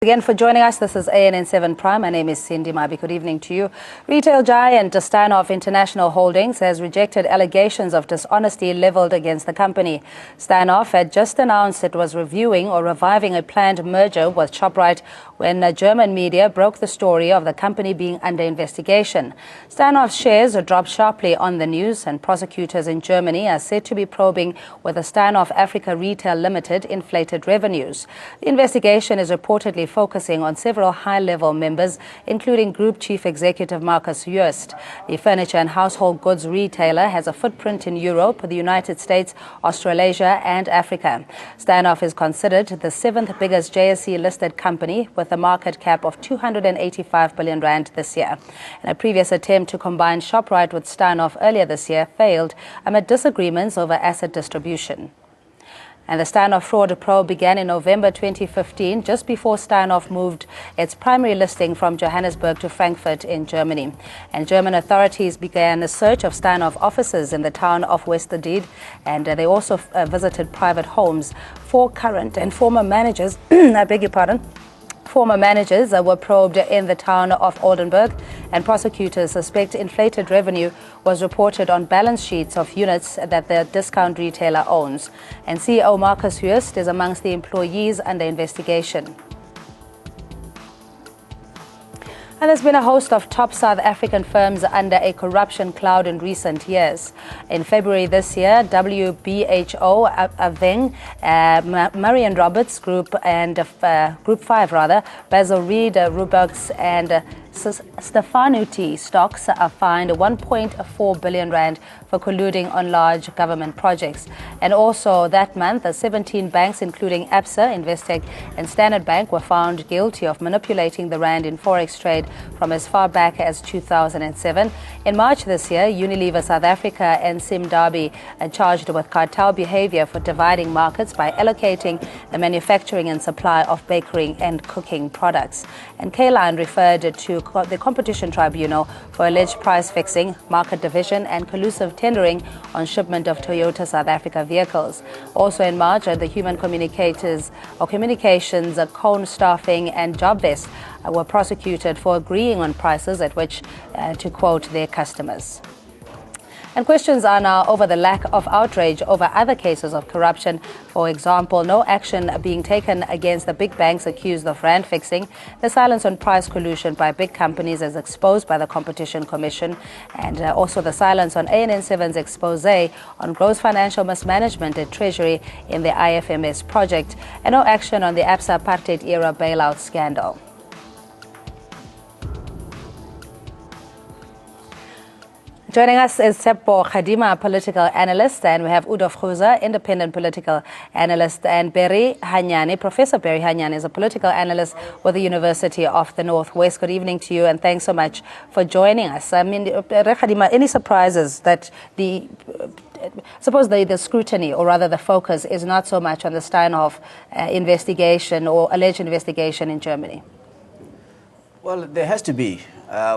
Again for joining us. This is ANN7 Prime. My name is Cindy Mabi. Good evening to you. Retail giant Steinhoff International Holdings has rejected allegations of dishonesty leveled against the company. Steinhoff had just announced it was reviewing or reviving a planned merger with Shoprite when German media broke the story of the company being under investigation. Steinhoff's shares dropped sharply on the news, and prosecutors in Germany are said to be probing whether Steinhoff Africa Retail Limited inflated revenues. The investigation is reportedly focusing on several high-level members, including Group Chief Executive Markus Joost. The furniture and household goods retailer has a footprint in Europe, the United States, Australasia and Africa. Steinhoff is considered the seventh biggest JSE-listed company with a market cap of 285 billion rand this year. And a previous attempt to combine Shoprite with Steinhoff earlier this year failed amid disagreements over asset distribution. And the Steinhoff fraud probe began in November 2015, just before Steinhoff moved its primary listing from Johannesburg to Frankfurt in Germany. And German authorities began a search of Steinhoff offices in the town of Westerdied, and they also visited private homes. Four current and former managers, I beg your pardon, Former managers were probed in the town of Oldenburg, and prosecutors suspect inflated revenue was reported on balance sheets of units that the discount retailer owns. And CEO Markus Joost is amongst the employees under investigation. And there's been a host of top South African firms under a corruption cloud in recent years. In February this year, WBHO, Aveng, Marion Roberts Group and Group 5 Basil Reed, Rubergs and Stefanuti stocks are fined 1.4 billion rand for colluding on large government projects. And also that month, 17 banks, including Absa, Investec and Standard Bank, were found guilty of manipulating the rand in forex trade from as far back as 2007. In March this year, Unilever South Africa and Sim Darby are charged with cartel behavior for dividing markets by allocating the manufacturing and supply of bakery and cooking products. And K-Line referred to the Competition Tribunal for alleged price fixing, market division and collusive tendering on shipment of Toyota South Africa vehicles. Also in March, the Human Communications, Cone Staffing and JobVest were prosecuted for agreeing on prices at which to quote their customers. And questions are now over the lack of outrage over other cases of corruption. For example, no action being taken against the big banks accused of rand fixing, the silence on price collusion by big companies as exposed by the Competition Commission, and also the silence on ANN7's expose on gross financial mismanagement at Treasury in the IFMS project, and no action on the Absa apartheid-era bailout scandal. Joining us is Tsepo Khadima, political analyst, and we have Udo Fruza, independent political analyst, and Barry Hanyane. Professor Barry Hanyane is a political analyst with the University of the Northwest. Good evening to you, and thanks so much for joining us. I mean, Khadima, any surprises that the scrutiny, or rather the focus, is not so much on the Steinhoff investigation or alleged investigation in Germany? Well, there has to be.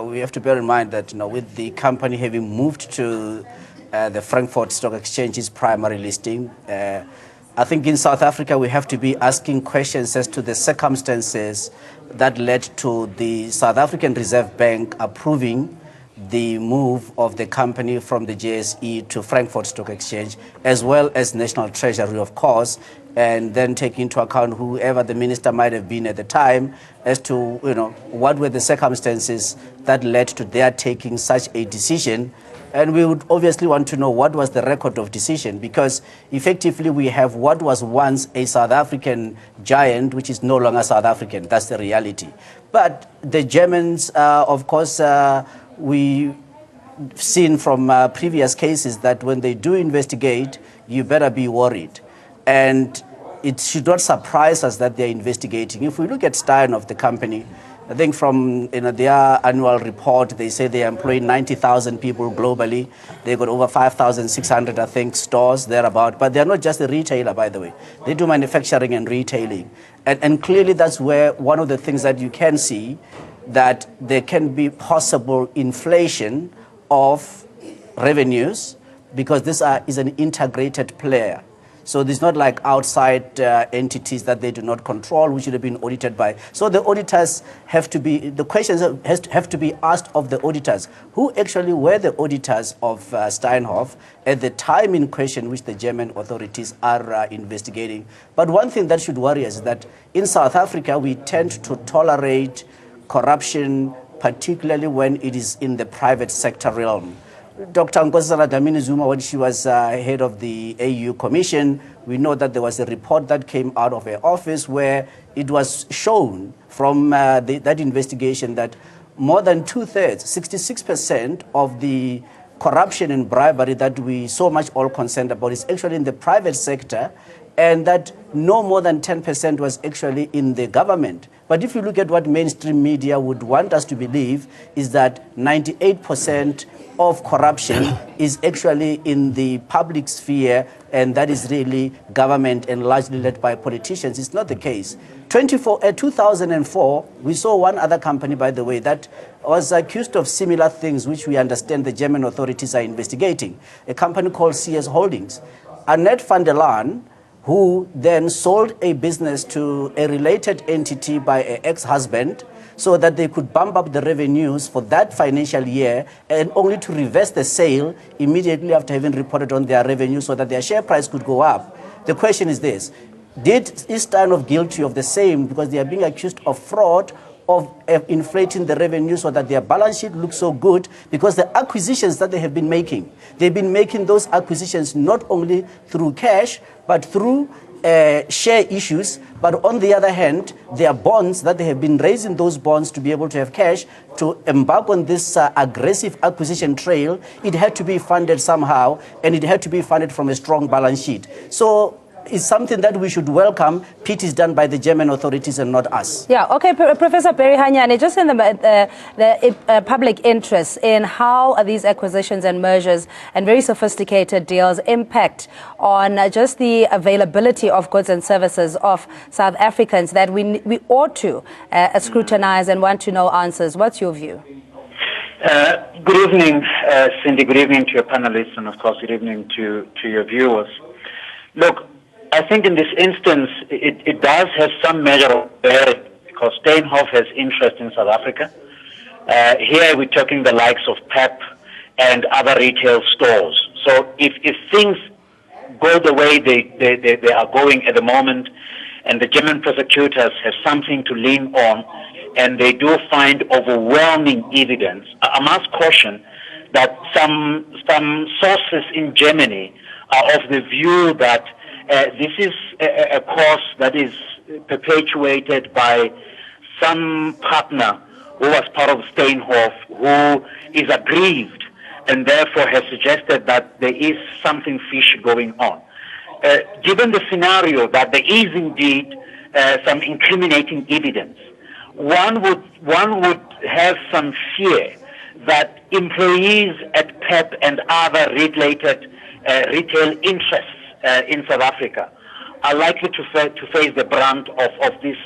We have to bear in mind that, with the company having moved to the Frankfurt Stock Exchange's primary listing, I think in South Africa we have to be asking questions as to the circumstances that led to the South African Reserve Bank approving the move of the company from the JSE to Frankfurt Stock Exchange, as well as National Treasury, of course, and then take into account whoever the minister might have been at the time as to, what were the circumstances that led to their taking such a decision. And we would obviously want to know what was the record of decision, because effectively we have what was once a South African giant, which is no longer South African. That's the reality. But the Germans, of course, we've seen from previous cases that when they do investigate, you better be worried. And it should not surprise us that they're investigating. If we look at Steinhoff, the company, I think from their annual report, they say they employ 90,000 people globally. They got over 5,600, I think, stores thereabout. But they're not just a retailer, by the way. They do manufacturing and retailing. And clearly that's where one of the things that you can see, that there can be possible inflation of revenues, because this is an integrated player. So there's not like outside entities that they do not control, which should have been audited by. So the auditors have to be, the questions have to be asked of the auditors. Who actually were the auditors of Steinhoff at the time in question which the German authorities are investigating? But one thing that should worry us is that in South Africa, we tend to tolerate corruption, particularly when it is in the private sector realm. Dr. Nkosazana Dlamini-Zuma, when she was head of the AU Commission, we know that there was a report that came out of her office where it was shown from that investigation that more than 2/3, 66% of the corruption and bribery that we so much all concerned about is actually in the private sector, and that no more than 10% was actually in the government. But if you look at what mainstream media would want us to believe, is that 98% of corruption is actually in the public sphere, and that is really government and largely led by politicians. It's not the case. 2004, we saw one other company, by the way, that was accused of similar things, which we understand the German authorities are investigating, a company called CS Holdings. Annette van der Laan, who then sold a business to a related entity by an ex-husband so that they could bump up the revenues for that financial year, and only to reverse the sale immediately after having reported on their revenue so that their share price could go up. The question is this: is Steinhoff guilty of the same, because they are being accused of fraud, of inflating the revenue so that their balance sheet looks so good? Because the acquisitions that they have been making, they've been making those acquisitions not only through cash, but through share issues. But on the other hand, their bonds that they have been raising those bonds to be able to have cash to embark on this aggressive acquisition trail, it had to be funded somehow, and it had to be funded from a strong balance sheet. So it's something that we should welcome. Pity is done by the German authorities and not us. Yeah, okay, Professor Perry Hanyane, just in the public interest in how these acquisitions and mergers and very sophisticated deals impact on just the availability of goods and services of South Africans that we ought to scrutinize and want to know answers. What's your view? Good evening, Cindy. Good evening to your panelists, and of course, good evening to your viewers. Look, I think in this instance, it does have some measure of merit, because Steinhoff has interest in South Africa. Here we're talking the likes of PEP and other retail stores. So if things go the way they are going at the moment, and the German prosecutors have something to lean on, and they do find overwhelming evidence, I must caution that some sources in Germany are of the view that this is a course that is perpetuated by some partner who was part of Steinhoff, who is aggrieved and therefore has suggested that there is something fishy going on. Given the scenario that there is indeed some incriminating evidence, one would have some fear that employees at PEP and other related retail interests in South Africa are likely to face the brunt of this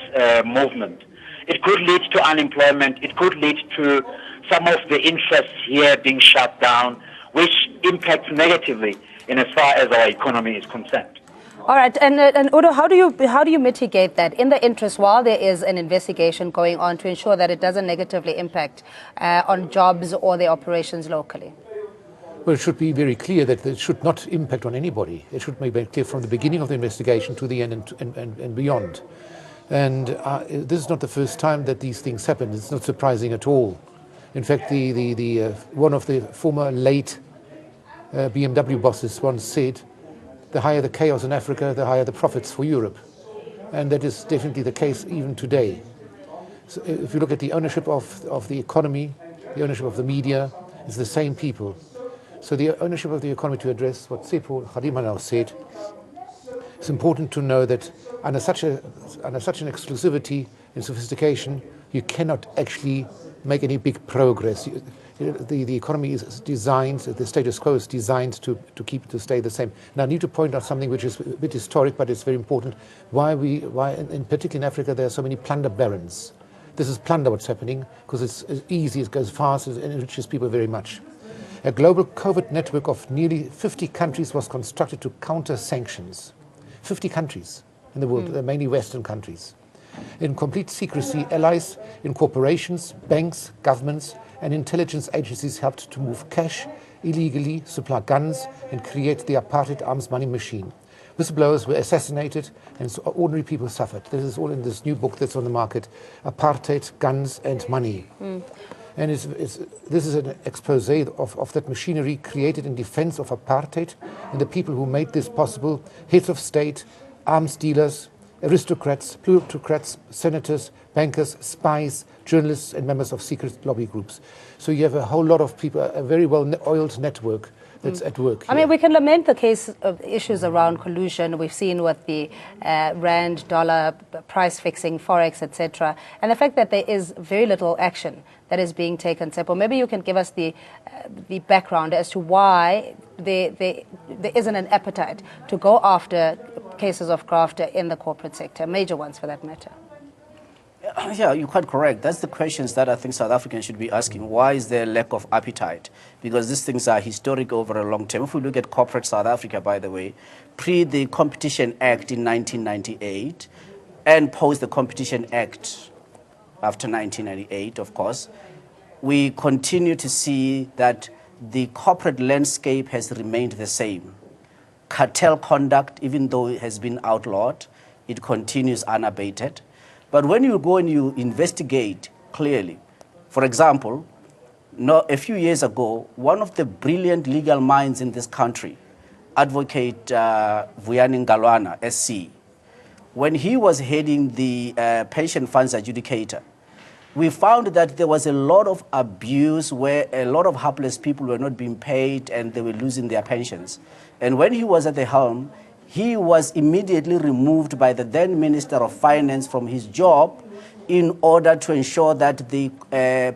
movement. It could lead to unemployment. It could lead to some of the interests here being shut down, which impacts negatively in as far as our economy is concerned. All right, and Udo, how do you mitigate that in the interest, while there is an investigation going on, to ensure that it doesn't negatively impact on jobs or the operations locally? Well, it should be very clear that it should not impact on anybody. It should be very clear from the beginning of the investigation to the end and beyond. And this is not the first time that these things happen. It's not surprising at all. In fact, one of the former late BMW bosses once said, the higher the chaos in Africa, the higher the profits for Europe. And that is definitely the case even today. So if you look at the ownership of the economy, the ownership of the media, it's the same people. So the ownership of the economy, to address what Sepho Harimanau said, it's important to know that under such an exclusivity and sophistication, you cannot actually make any big progress. The economy is designed, the status quo is designed to stay the same. Now I need to point out something which is a bit historic, but it's very important. Why in particular in Africa, there are so many plunder barons. This is plunder what's happening, because it's easy, it goes fast, it enriches people very much. A global covert network of nearly 50 countries was constructed to counter sanctions. 50 countries in the world, mainly Western countries. In complete secrecy, allies in corporations, banks, governments, and intelligence agencies helped to move cash illegally, supply guns, and create the apartheid arms money machine. Whistleblowers were assassinated, and ordinary people suffered. This is all in this new book that's on the market, Apartheid, Guns and Money. And this is an expose of that machinery created in defense of apartheid and the people who made this possible, heads of state, arms dealers, aristocrats, plutocrats, senators, bankers, spies, journalists, and members of secret lobby groups. So you have a whole lot of people, a very well-oiled network that's at work here. I mean, we can lament the case of issues around collusion. We've seen with the rand, dollar, price fixing, forex, etc. And the fact that there is very little action that is being taken. Seppo, maybe you can give us the background as to why there isn't an appetite to go after cases of graft in the corporate sector, major ones for that matter. Yeah, you're quite correct. That's the questions that I think South Africans should be asking. Why is there lack of appetite? Because these things are historic over a long term. If we look at corporate South Africa, by the way, pre the Competition Act in 1998 and post the Competition Act after 1998, of course, we continue to see that the corporate landscape has remained the same. Cartel conduct, even though it has been outlawed, it continues unabated. But when you go and you investigate clearly, for example, a few years ago, one of the brilliant legal minds in this country, Advocate Vuyani Ngalwana, SC, when he was heading the pension funds adjudicator, we found that there was a lot of abuse where a lot of helpless people were not being paid and they were losing their pensions. And when he was at the helm, he was immediately removed by the then Minister of Finance from his job in order to ensure that the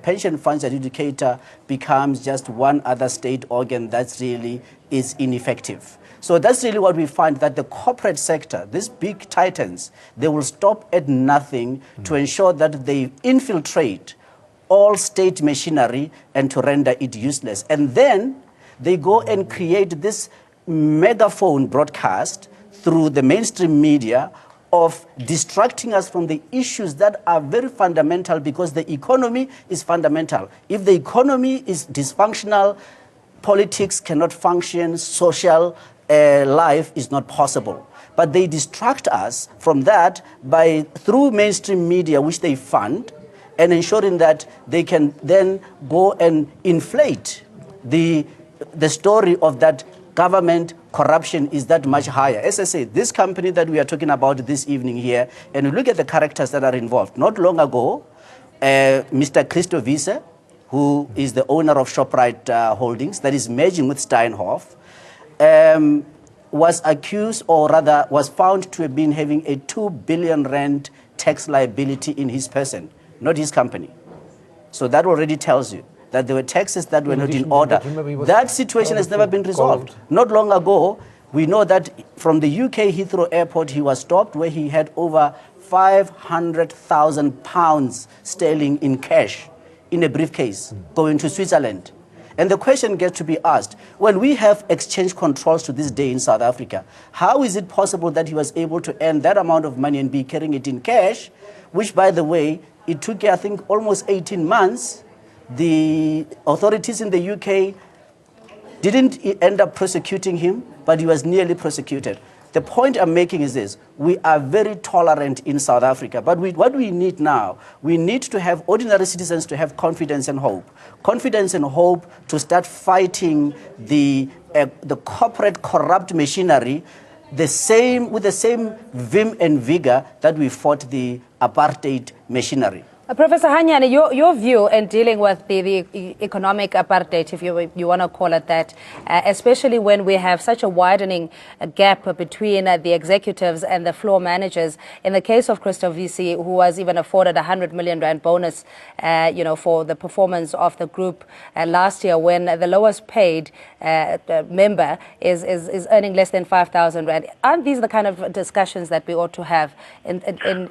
pension funds adjudicator becomes just one other state organ that really is ineffective. So that's really what we find, that the corporate sector, these big titans, they will stop at nothing to ensure that they infiltrate all state machinery and to render it useless. And then they go and create this megaphone broadcast through the mainstream media of distracting us from the issues that are very fundamental, because the economy is fundamental. If the economy is dysfunctional, politics cannot function, social life is not possible. But they distract us from that through mainstream media, which they fund, and ensuring that they can then go and inflate the story of that government corruption is that much higher. As I say, this company that we are talking about this evening here, and you look at the characters that are involved. Not long ago, Mr. Christo Wiese, who is the owner of Shoprite Holdings, that is merging with Steinhoff, was accused, or rather was found to have been having a 2 billion rand tax liability in his person, not his company. So that already tells you that there were taxes that were not in order. That situation has never been resolved. Not long ago, we know that from the UK Heathrow Airport, he was stopped where he had over 500,000 pounds sterling in cash in a briefcase going to Switzerland. And the question gets to be asked, when we have exchange controls to this day in South Africa, how is it possible that he was able to earn that amount of money and be carrying it in cash, which, by the way, it took, I think, almost 18 months. The authorities in the UK didn't end up prosecuting him, but he was nearly prosecuted. The point I'm making is this: we are very tolerant in South Africa, but what we need now, we need to have ordinary citizens to have confidence and hope. Confidence and hope to start fighting the corporate corrupt machinery with the same vim and vigor that we fought the apartheid machinery. Professor Hanyane, your view in dealing with the economic apartheid, if you want to call it that, especially when we have such a widening gap between the executives and the floor managers. In the case of Christo Wiese, who was even afforded a 100 million rand bonus, for the performance of the group last year, when the lowest paid member is earning less than 5,000 rand. Aren't these the kind of discussions that we ought to have in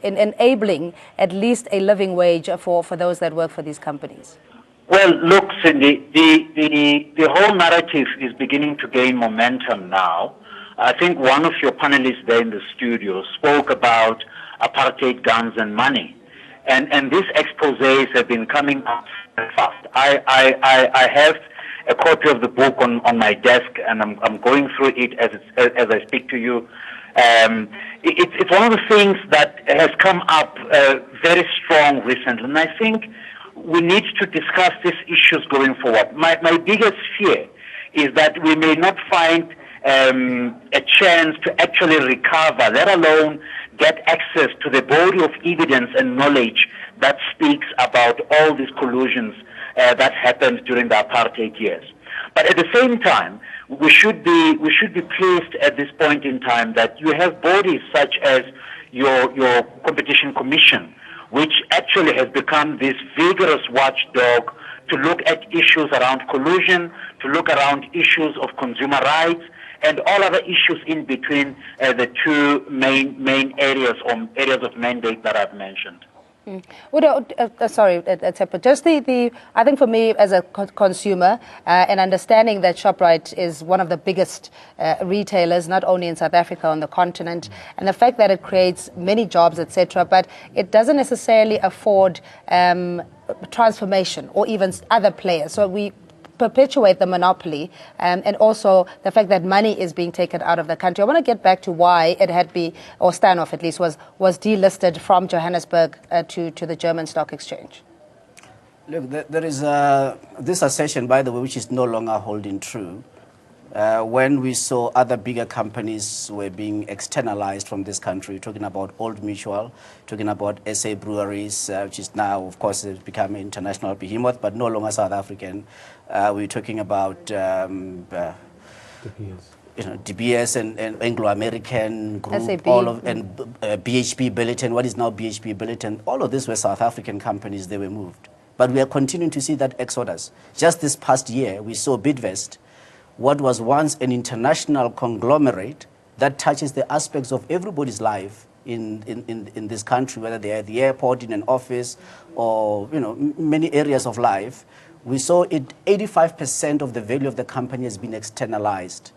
enabling at least a living wage for those that work for these companies? Well, look, Cindy, the whole narrative is beginning to gain momentum now. I think one of your panelists there in the studio spoke about apartheid, guns, and money. And these exposés have been coming up fast. I have a copy of the book on my desk, and I'm going through it as I speak to you. It's one of the things that has come up very strong recently, and I think we need to discuss these issues going forward. My biggest fear is that we may not find a chance to actually recover, let alone get access to the body of evidence and knowledge that speaks about all these collusions that happened during the apartheid years. But at the same time, we should be pleased at this point in time that you have bodies such as your Competition Commission, which actually has become this vigorous watchdog to look at issues around collusion, to look around issues of consumer rights, and all other issues in between the two main areas or areas of mandate that I've mentioned. Sorry, just I think for me as a consumer and understanding that ShopRite is one of the biggest retailers, not only in South Africa, on the continent, and the fact that it creates many jobs, etc., but it doesn't necessarily afford transformation or even other players. So we perpetuate the monopoly and also the fact that money is being taken out of the country. I want to get back to why it had been, or Steinhoff at least, was delisted from Johannesburg to the German Stock Exchange. Look, there is this assertion, by the way, which is no longer holding true. When we saw other bigger companies were being externalized from this country, talking about Old Mutual, talking about SA Breweries, which is now, of course, has become an international behemoth, but no longer South African. We're talking about DBS and Anglo-American Group, SAB. all of, and BHP Billiton, what is now BHP Billiton. All of these were South African companies, they were moved. But we are continuing to see that exodus. Just this past year, we saw Bidvest, what was once an international conglomerate that touches the aspects of everybody's life in this country, whether they are at the airport, in an office, or many areas of life. We saw it 85% of the value of the company has been externalized.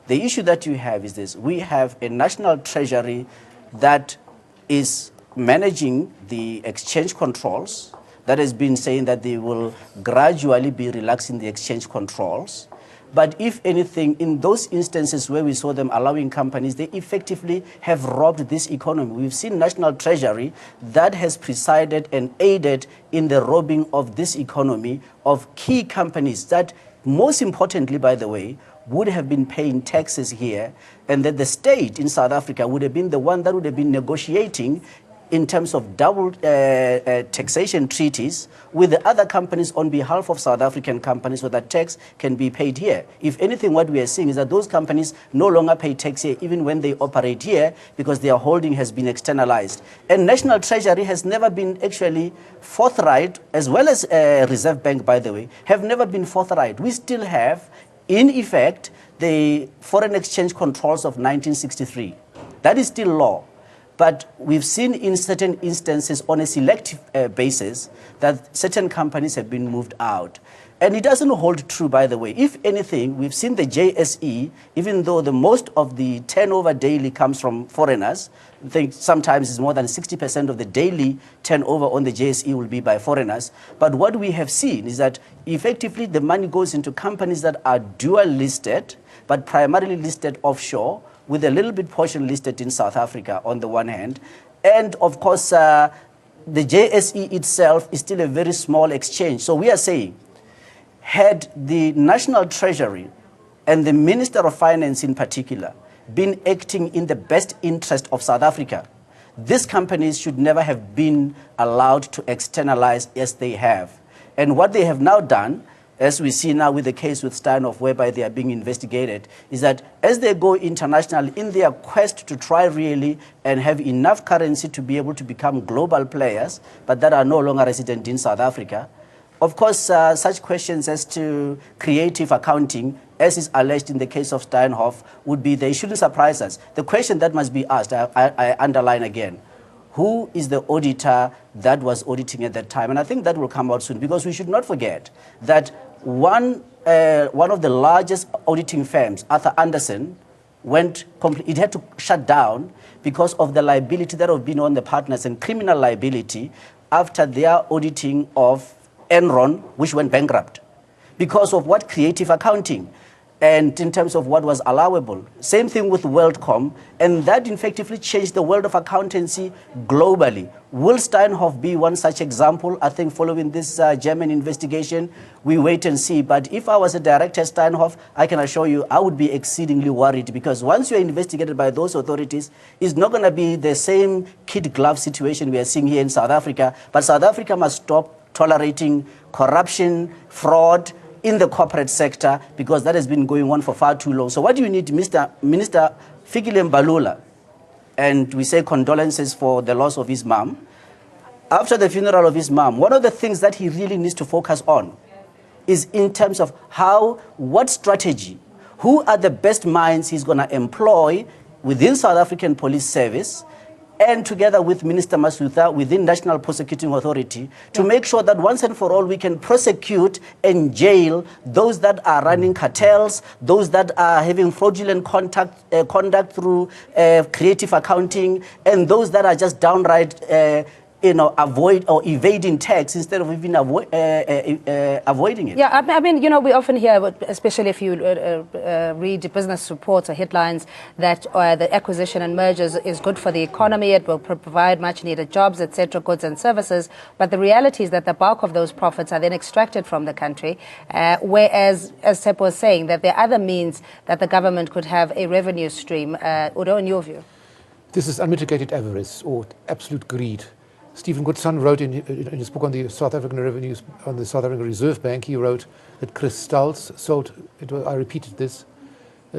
The issue that you have is this: we have a national treasury that is managing the exchange controls, that has been saying that they will gradually be relaxing the exchange controls. But if anything, in those instances where we saw them allowing companies, they effectively have robbed this economy. We've seen National Treasury that has presided and aided in the robbing of this economy of key companies that, most importantly, by the way, would have been paying taxes here, and that the state in South Africa would have been the one that would have been negotiating in terms of double taxation treaties with the other companies on behalf of South African companies so that tax can be paid here. If anything, what we are seeing is that those companies no longer pay tax here even when they operate here because their holding has been externalized. And National Treasury has never been actually forthright, as well as Reserve Bank, by the way, have never been forthright. We still have, in effect, the foreign exchange controls of 1963. That is still law. But we've seen in certain instances on a selective basis that certain companies have been moved out. And it doesn't hold true, by the way. If anything, we've seen the JSE, even though the most of the turnover daily comes from foreigners, I think sometimes it's more than 60% of the daily turnover on the JSE will be by foreigners. But what we have seen is that effectively the money goes into companies that are dual listed, but primarily listed offshore, with a little bit portion listed in South Africa on the one hand. And of course, the JSE itself is still a very small exchange. So we are saying, had the National Treasury and the Minister of Finance in particular been acting in the best interest of South Africa, these companies should never have been allowed to externalize as they have. And what they have now done, as we see now with the case with Steinhoff, whereby they are being investigated, is that as they go international in their quest to try really and have enough currency to be able to become global players, but that are no longer resident in South Africa, of course, such questions as to creative accounting, as is alleged in the case of Steinhoff, would be, they shouldn't surprise us. The question that must be asked, I underline again, who is the auditor that was auditing at that time? And I think that will come out soon, because we should not forget that one of the largest auditing firms, Arthur Andersen, it had to shut down because of the liability that have been on the partners and criminal liability after their auditing of Enron, which went bankrupt because of what? Creative accounting. And in terms of what was allowable. Same thing with WorldCom, and that effectively changed the world of accountancy globally. Will Steinhoff be one such example? I think following this German investigation, we wait and see. But if I was a director Steinhoff, I can assure you I would be exceedingly worried, because once you're investigated by those authorities, it's not going to be the same kid-glove situation we are seeing here in South Africa. But South Africa must stop tolerating corruption, fraud, in the corporate sector, because that has been going on for far too long. So what do you need, Minister Fikile Mbalula? And we say condolences for the loss of his mom. After the funeral of his mom, one of the things that he really needs to focus on is in terms of what strategy, who are the best minds he's going to employ within South African Police Service, and together with Minister Masutha within National Prosecuting Authority, to make sure that once and for all we can prosecute and jail those that are running cartels, those that are having fraudulent conduct through creative accounting, and those that are just downright avoid or evading tax instead of even avoiding it. Yeah, I mean, we often hear, especially if you read business reports or headlines, that the acquisition and mergers is good for the economy, it will provide much needed jobs, etc., goods and services. But the reality is that the bulk of those profits are then extracted from the country, whereas, as Sepp was saying, that there are other means that the government could have a revenue stream. Udo, in your view? This is unmitigated avarice or absolute greed. Stephen Goodson wrote in his book on the South African revenues, on the South African Reserve Bank, he wrote that Chris Stals sold, I repeated this,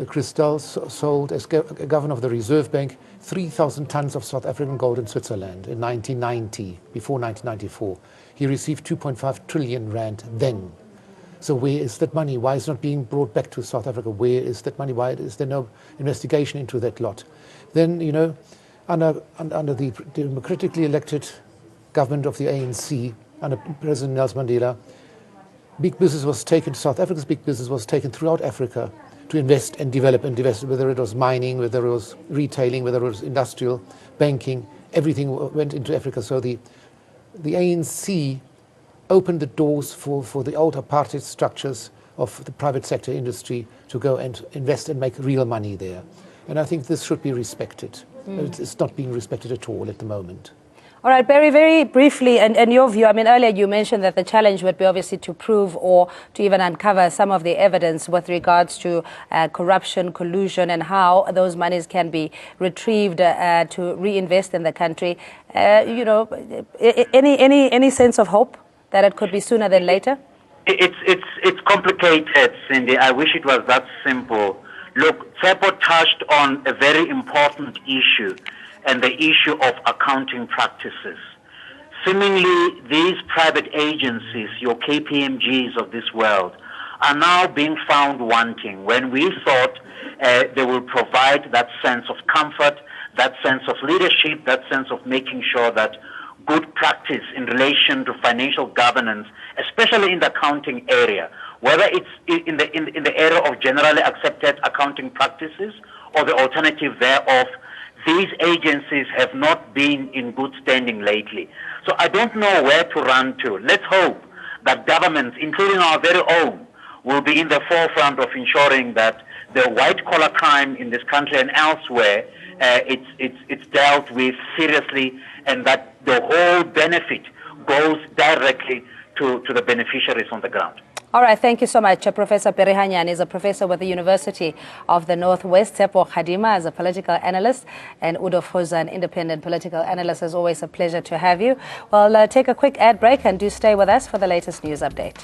Chris Stals sold as governor of the Reserve Bank 3,000 tons of South African gold in Switzerland in 1990, before 1994. He received 2.5 trillion rand then. So where is that money? Why is it not being brought back to South Africa? Where is that money? Why is there no investigation into that lot? Then, under the democratically elected government of the ANC, under President Nelson Mandela, big business was taken, South Africa's big business was taken throughout Africa to invest and develop and divest, whether it was mining, whether it was retailing, whether it was industrial, banking, everything went into Africa. So the ANC opened the doors for the old apartheid structures of the private sector industry to go and invest and make real money there. And I think this should be respected. It's not being respected at all at the moment. All right, Barry, very briefly, and your view, I mean, earlier you mentioned that the challenge would be obviously to prove or to even uncover some of the evidence with regards to corruption, collusion, and how those monies can be retrieved to reinvest in the country. Any sense of hope that it could be sooner than later? It's complicated, Cindy. I wish it was that simple. Look, Tsepo touched on a very important issue, and the issue of accounting practices. Seemingly, these private agencies, your KPMGs of this world, are now being found wanting when we thought they will provide that sense of comfort, that sense of leadership, that sense of making sure that good practice in relation to financial governance, especially in the accounting area, whether it's in the area of generally accepted accounting practices or the alternative thereof, these agencies have not been in good standing lately. So I don't know where to run to. Let's hope that governments, including our very own, will be in the forefront of ensuring that the white-collar crime in this country and elsewhere, it's dealt with seriously, and that the whole benefit goes directly to the beneficiaries on the ground. All right, thank you so much. Professor Perihanyane is a professor with the University of the Northwest. Tsepo Khadima is a political analyst, and Udo Foza, an independent political analyst. It's always a pleasure to have you. Well, take a quick ad break and do stay with us for the latest news update.